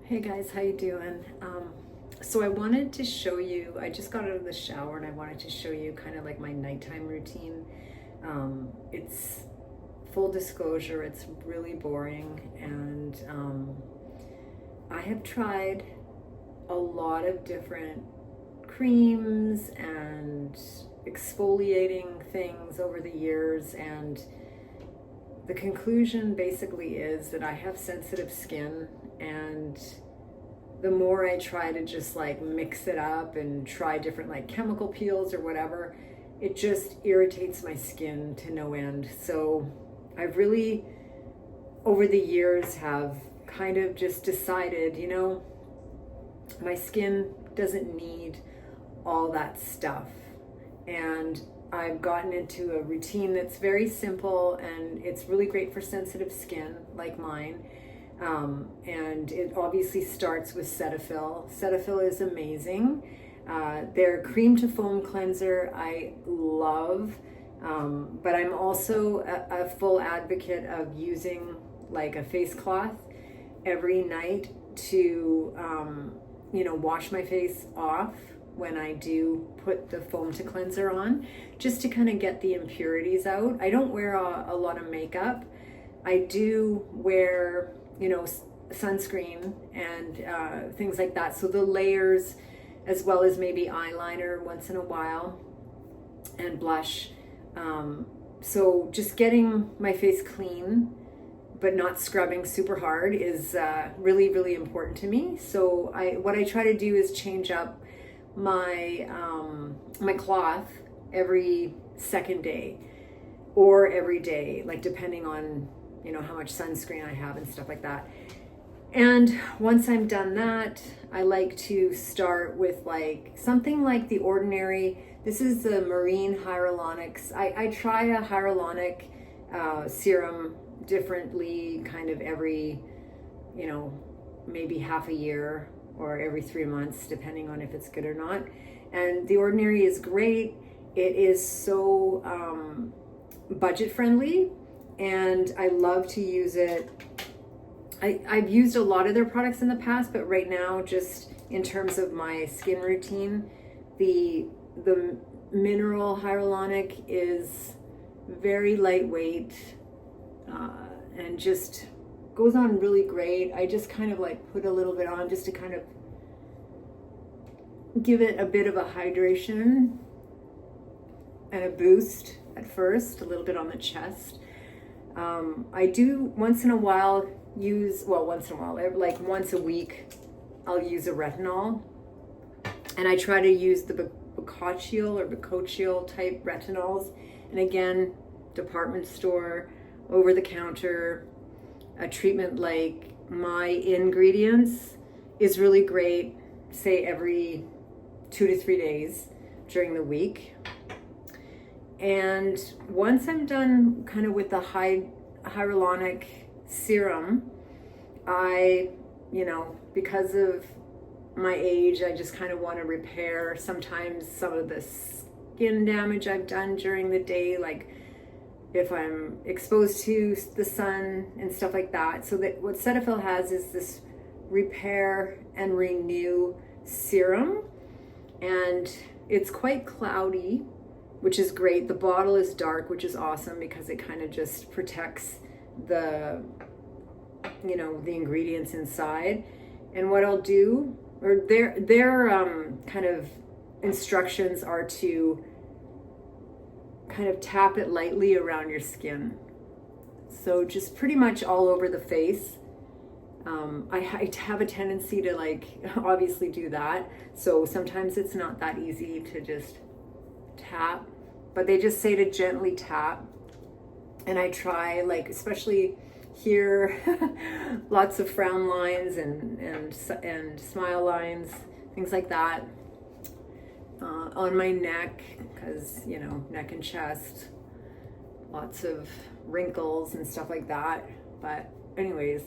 Hey guys, how you doing? So I wanted to show you, I just got out of the shower and I wanted to show you kind of like my nighttime routine. It's full disclosure, it's really boring, and I have tried a lot of different creams and exfoliating things over the years, and the conclusion basically is that I have sensitive skin, and the more I try to just like mix it up and try different like chemical peels or whatever, it just irritates my skin to no end. So I've really over the years have kind of just decided, my skin doesn't need all that stuff. And I've gotten into a routine that's very simple, and it's really great for sensitive skin like mine. And it obviously starts with Cetaphil. Cetaphil is amazing. Their cream to foam cleanser I love, but I'm also a full advocate of using like a face cloth every night to, wash my face off when I do put the foam to cleanser on, just to kind of get the impurities out. I don't wear a lot of makeup. I do wear, sunscreen and things like that. So the layers, as well as maybe eyeliner once in a while and blush. So just getting my face clean, but not scrubbing super hard is really, really important to me. So what I try to do is change up my my cloth every second day or every day, like depending on how much sunscreen I have and stuff like that. And once I'm done that, I like to start with like something like The Ordinary. This is the Marine Hyaluronics. I try a hyaluronic serum differently, kind of every, maybe half a year or every 3 months, depending on if it's good or not. And The Ordinary is great. It is so budget friendly, and I love to use it. I've used a lot of their products in the past, but right now, just in terms of my skin routine, the mineral hyaluronic is very lightweight and just goes on really great. I just kind of like put a little bit on just to kind of give it a bit of a hydration and a boost at first, a little bit on the chest. I do once in a while like once a week, I'll use a retinol, and I try to use the Bocaccio type retinols. And again, department store, over the counter, a treatment like My Ingredients is really great, say every 2 to 3 days during the week. And once I'm done kind of with the hyaluronic serum, I, because of my age, I just kind of want to repair sometimes some of the skin damage I've done during the day, like if I'm exposed to the sun and stuff like that. So that what Cetaphil has is this repair and renew serum, and it's quite cloudy, which is great. The bottle is dark, which is awesome because it kind of just protects the ingredients inside. And what I'll do, or their kind of instructions are to kind of tap it lightly around your skin. So just pretty much all over the face. I have a tendency to like obviously do that. So sometimes it's not that easy to just tap, but they just say to gently tap. And I try, like, especially here, lots of frown lines and smile lines, things like that. On my neck, because neck and chest, lots of wrinkles and stuff like that. But anyways,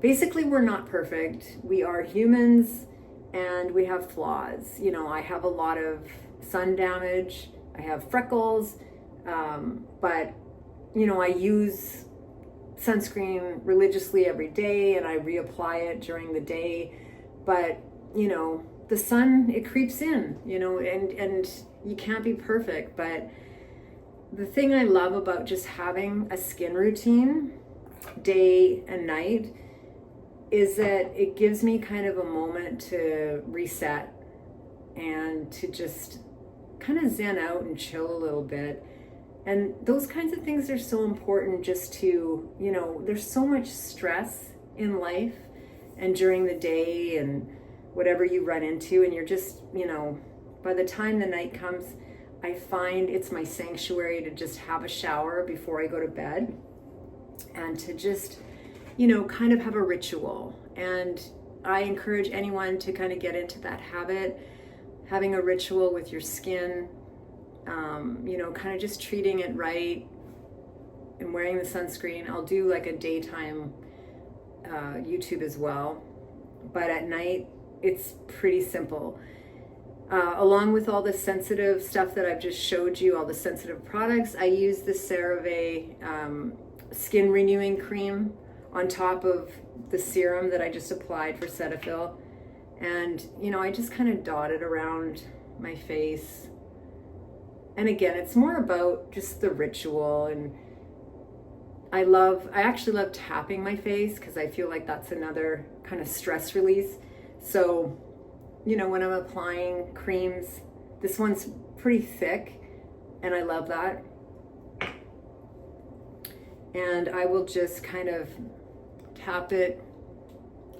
basically we're not perfect. We are humans and we have flaws. I have a lot of sun damage, I have freckles, but I use sunscreen religiously every day, and I reapply it during the day. But, you know, the sun, it creeps in, you know, and you can't be perfect. But the thing I love about just having a skin routine, day and night, is that it gives me kind of a moment to reset and to just kind of zen out and chill a little bit. And those kinds of things are so important, just to, you know, there's so much stress in life and during the day and whatever you run into, and you're just, you know, by the time the night comes, I find it's my sanctuary to just have a shower before I go to bed and to just, you know, kind of have a ritual. And I encourage anyone to kind of get into that habit, having a ritual with your skin, you know, kind of just treating it right and wearing the sunscreen. I'll do like a daytime YouTube as well, but at night it's pretty simple. Along with all the sensitive stuff that I've just showed you, all the sensitive products, I use the CeraVe skin renewing cream on top of the serum that I just applied for Cetaphil. And, you know, I just kind of dot it around my face. And again, it's more about just the ritual. And I actually love tapping my face, because I feel like that's another kind of stress release. So, you know, when I'm applying creams, this one's pretty thick and I love that. And I will just kind of tap it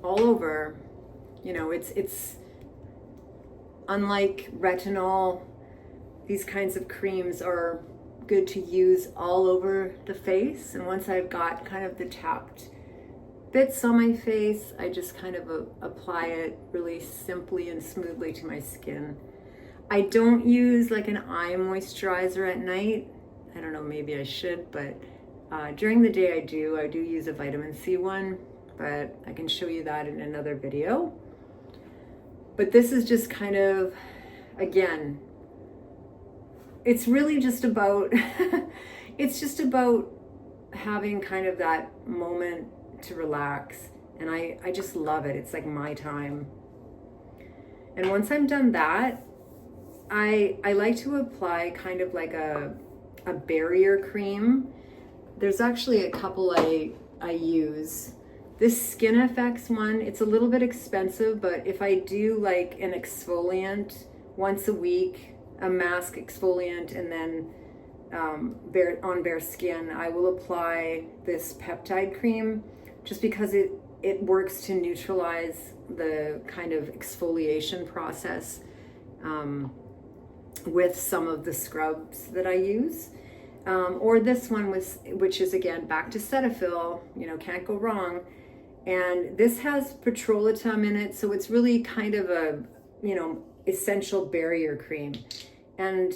all over. You know, it's unlike retinol, these kinds of creams are good to use all over the face. And once I've got kind of the tapped bits on my face, I just kind of apply it really simply and smoothly to my skin. I don't use like an eye moisturizer at night. I don't know, maybe I should, but during the day I do use a vitamin C one, but I can show you that in another video. But this is just kind of, again, it's really just about, it's just about having kind of that moment to relax. And I just love it. It's like my time. And once I'm done that, I like to apply kind of like a barrier cream. There's actually a couple I use. This Skin FX one, it's a little bit expensive, but if I do like an exfoliant once a week, a mask exfoliant, and then on bare skin, I will apply this peptide cream, just because it works to neutralize the kind of exfoliation process with some of the scrubs that I use. Or this one which is again back to Cetaphil, you know, can't go wrong. And this has petrolatum in it, so it's really kind of a, you know, essential barrier cream. And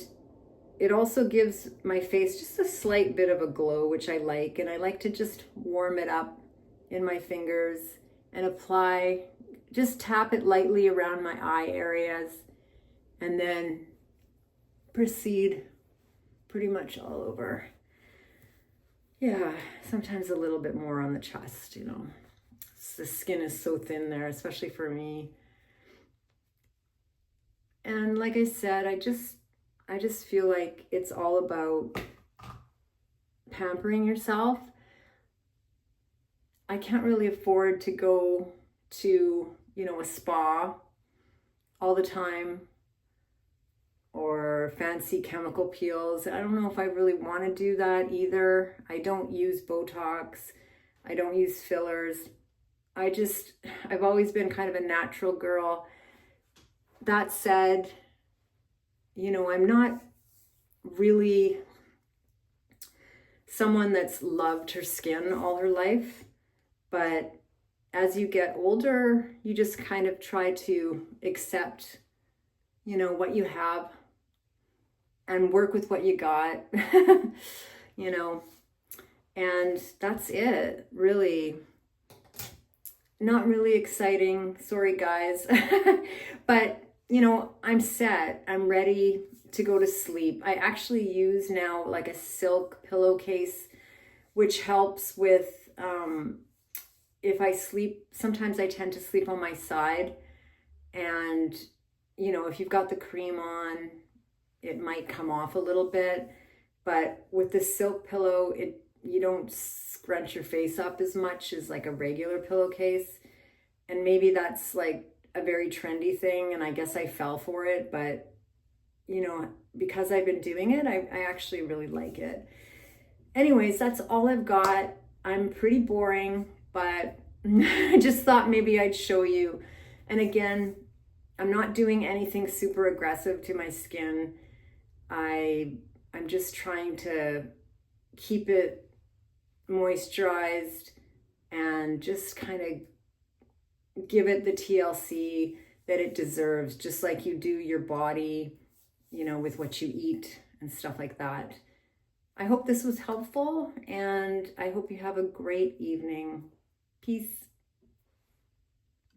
it also gives my face just a slight bit of a glow, which I like. And I like to just warm it up in my fingers and apply, just tap it lightly around my eye areas, and then proceed pretty much all over. Yeah, sometimes a little bit more on the chest, you know. The skin is so thin there, especially for me. And like I said, I just feel like it's all about pampering yourself. I can't really afford to go to, you know, a spa all the time, or fancy chemical peels. I don't know if I really want to do that either. I don't use Botox. I don't use fillers. I've always been kind of a natural girl. That said, you know, I'm not really someone that's loved her skin all her life, but as you get older, you just kind of try to accept, you know, what you have and work with what you got, you know, and that's it, really. Not really exciting, sorry guys, but you know, I'm set, I'm ready to go to sleep. I actually use now like a silk pillowcase, which helps with if I sleep, sometimes I tend to sleep on my side, and you know, if you've got the cream on, it might come off a little bit, but with the silk pillow, you don't scrunch your face up as much as like a regular pillowcase. And maybe that's like a very trendy thing, and I guess I fell for it, but you know, because I've been doing it, I actually really like it. Anyways, that's all I've got. I'm pretty boring, but I just thought maybe I'd show you. And again, I'm not doing anything super aggressive to my skin. I'm just trying to keep it moisturized and just kind of give it the TLC that it deserves, just like you do your body, you know, with what you eat and stuff like that. I hope this was helpful, and I hope you have a great evening. Peace.